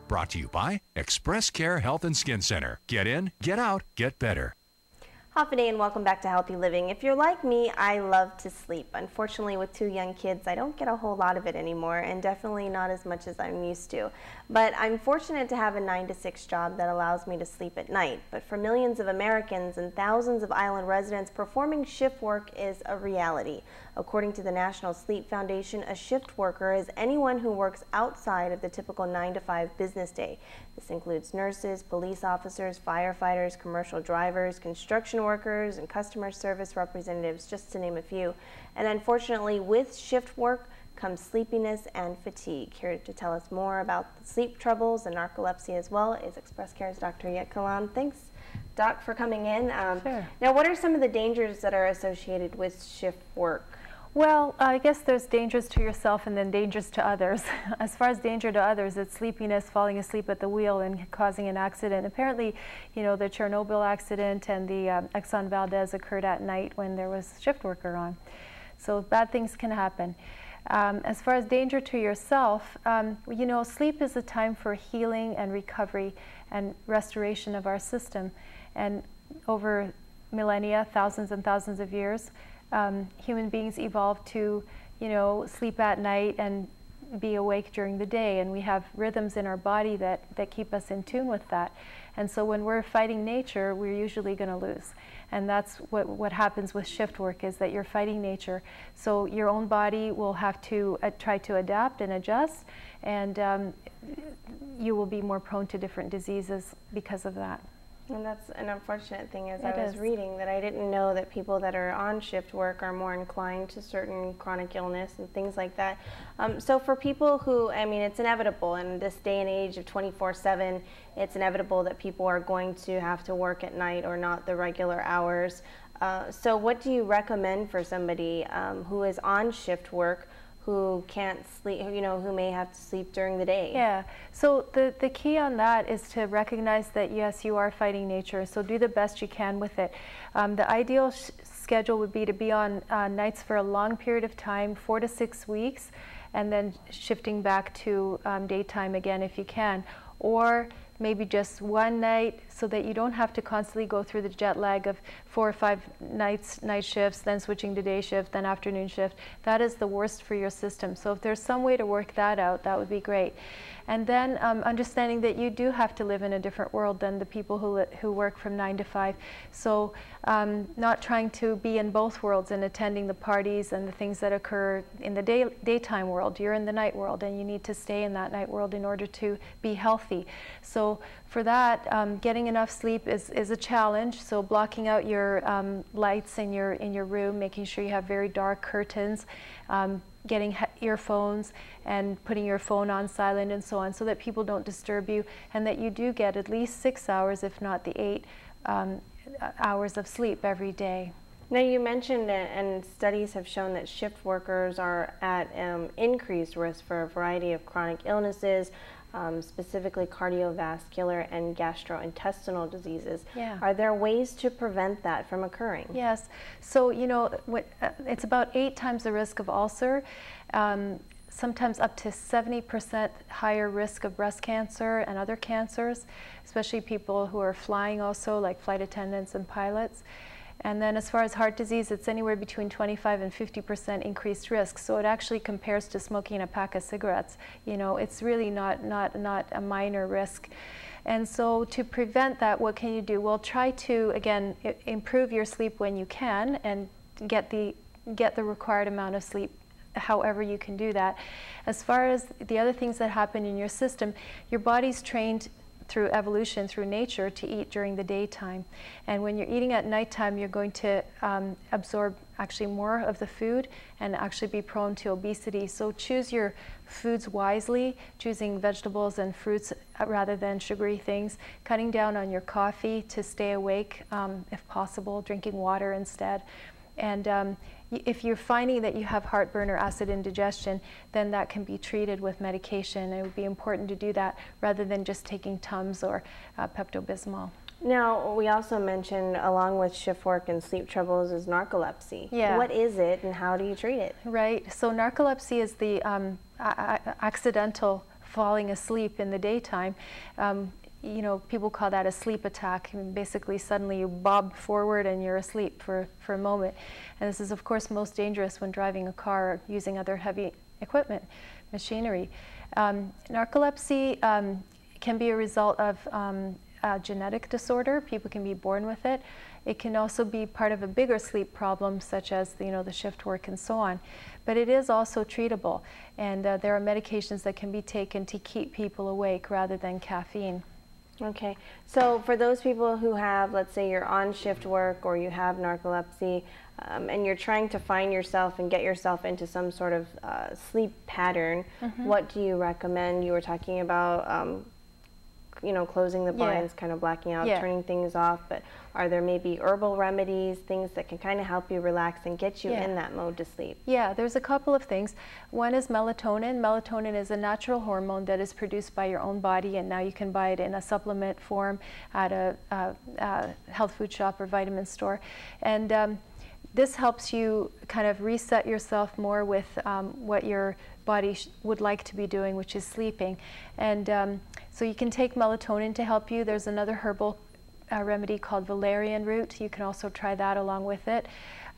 Brought to you by Express Care Health and Skin Center. Get in, get out, get better. Hafide, and welcome back to Healthy Living. If you're like me, I love to sleep. Unfortunately, with 2 young kids, I don't get a whole lot of it anymore, and definitely not as much as I'm used to. But I'm fortunate to have a 9-to-6 job that allows me to sleep at night. But for millions of Americans and thousands of island residents, performing shift work is a reality. According to the National Sleep Foundation, a shift worker is anyone who works outside of the typical 9-to-5 business day. This includes nurses, police officers, firefighters, commercial drivers, construction workers, and customer service representatives, just to name a few. And unfortunately, with shift work comes sleepiness and fatigue. Here to tell us more about the sleep troubles and narcolepsy as well is Express Care's Dr. Jitka Lom. Thanks, Doc, for coming in. Sure. Now, what are some of the dangers that are associated with shift work? Well, I guess there's dangers to yourself and then dangers to others. As far as danger to others, it's sleepiness, falling asleep at the wheel and causing an accident. Apparently, you know, the Chernobyl accident and the Exxon Valdez occurred at night when there was a shift worker on. So bad things can happen. As far as danger to yourself, you know, sleep is a time for healing and recovery and restoration of our system. And over millennia, thousands and thousands of years, human beings evolved to, you know, sleep at night and be awake during the day, and we have rhythms in our body that keep us in tune with that. And so when we're fighting nature, we're usually going to lose. And that's what happens with shift work, is that you're fighting nature. So your own body will have to try to adapt and adjust, and you will be more prone to different diseases because of that. And that's an unfortunate thing, as It I was is. reading, that I didn't know that people that are on shift work are more inclined to certain chronic illness and things like that. So for people who, I mean, it's inevitable in this day and age of 24/7, it's inevitable that people are going to have to work at night or not the regular hours. So what do you recommend for somebody who is on shift work, who can't sleep, you know, who may have to sleep during the day? Yeah, so the key on that is to recognize that, yes, you are fighting nature, so do the best you can with it. The ideal schedule would be to be on nights for a long period of time, 4 to 6 weeks, and then shifting back to daytime again if you can. Or maybe just one night, so that you don't have to constantly go through the jet lag of 4 or 5 night shifts, then switching to day shift, then afternoon shift. That is the worst for your system. So if there's some way to work that out, that would be great. And then understanding that you do have to live in a different world than the people who work from 9 to 5. So not trying to be in both worlds and attending the parties and the things that occur in the daytime world. You're in the night world, and you need to stay in that night world in order to be healthy. So for that, getting enough sleep is a challenge. So blocking out your lights in your room, making sure you have very dark curtains, getting earphones and putting your phone on silent and so on, so that people don't disturb you, and that you do get at least 6 hours, if not the 8 hours of sleep every day. Now, you mentioned, and studies have shown, that shift workers are at increased risk for a variety of chronic illnesses, specifically cardiovascular and gastrointestinal diseases. Yeah. Are there ways to prevent that from occurring? Yes. So, you know, it's about 8 times the risk of ulcer, sometimes up to 70% higher risk of breast cancer and other cancers, especially people who are flying also, like flight attendants and pilots. And then as far as heart disease, it's anywhere between 25 and 50% increased risk. So it actually compares to smoking a pack of cigarettes. You know, it's really not a minor risk. And so to prevent that, what can you do? Well, try to, again, improve your sleep when you can, and get the required amount of sleep however you can do that. As far as the other things that happen in your system, your body's trained through evolution, through nature, to eat during the daytime. And when you're eating at nighttime, you're going to absorb actually more of the food and actually be prone to obesity. So choose your foods wisely, choosing vegetables and fruits rather than sugary things, cutting down on your coffee to stay awake if possible, drinking water instead. And if you're finding that you have heartburn or acid indigestion, then that can be treated with medication. It would be important to do that rather than just taking Tums or Pepto-Bismol. Now, we also mentioned, along with shift work and sleep troubles, is narcolepsy. Yeah. What is it, and how do you treat it? Right. So narcolepsy is the accidental falling asleep in the daytime. You know, people call that a sleep attack. I mean, basically, suddenly you bob forward and you're asleep for a moment. And this is, of course, most dangerous when driving a car or using other heavy equipment, machinery. Narcolepsy can be a result of a genetic disorder. People can be born with it. It can also be part of a bigger sleep problem, such as the shift work and so on. But it is also treatable, and there are medications that can be taken to keep people awake rather than caffeine. Okay, so for those people who have, let's say you're on shift work or you have narcolepsy, and you're trying to find yourself and get yourself into some sort of sleep pattern, what do you recommend? You were talking about closing the blinds, kind of blacking out, turning things off, but are there maybe herbal remedies, things that can kind of help you relax and get you in that mode to sleep? Yeah, there's a couple of things. One is melatonin. Melatonin is a natural hormone that is produced by your own body, and now you can buy it in a supplement form at a health food shop or vitamin store. And this helps you kind of reset yourself more with what your body would like to be doing, which is sleeping. And so you can take melatonin to help you. There's another herbal remedy called valerian root. You can also try that along with it.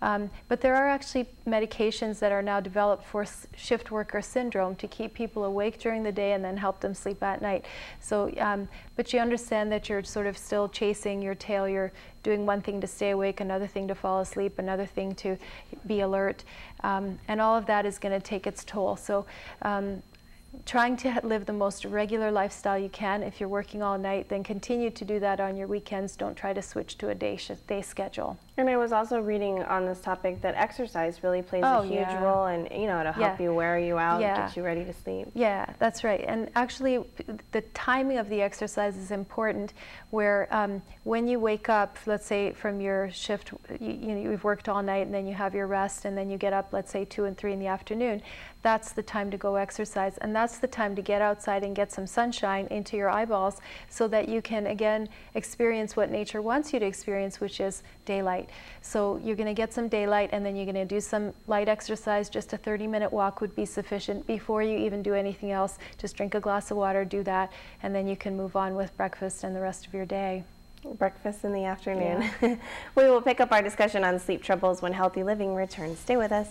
But there are actually medications that are now developed for shift worker syndrome to keep people awake during the day and then help them sleep at night. So, but you understand that you're sort of still chasing your tail. You're doing one thing to stay awake, another thing to fall asleep, another thing to be alert. And all of that is going to take its toll. So trying to live the most regular lifestyle you can. If you're working all night, then continue to do that on your weekends. Don't try to switch to a day schedule. And I was also reading on this topic that exercise really plays a huge role in, to help you wear you out, get you ready to sleep. Yeah, that's right. And actually, the timing of the exercise is important, where when you wake up, let's say from your shift, you've worked all night and then you have your rest and then you get up, let's say 2 and 3 in the afternoon, that's the time to go exercise. And that's the time to get outside and get some sunshine into your eyeballs so that you can, again, experience what nature wants you to experience, which is daylight. So you're going to get some daylight and then you're going to do some light exercise. Just a 30-minute walk would be sufficient before you even do anything else. Just drink a glass of water, do that, and then you can move on with breakfast and the rest of your day. Breakfast in the afternoon. We will pick up our discussion on sleep troubles when Healthy Living returns. Stay with us.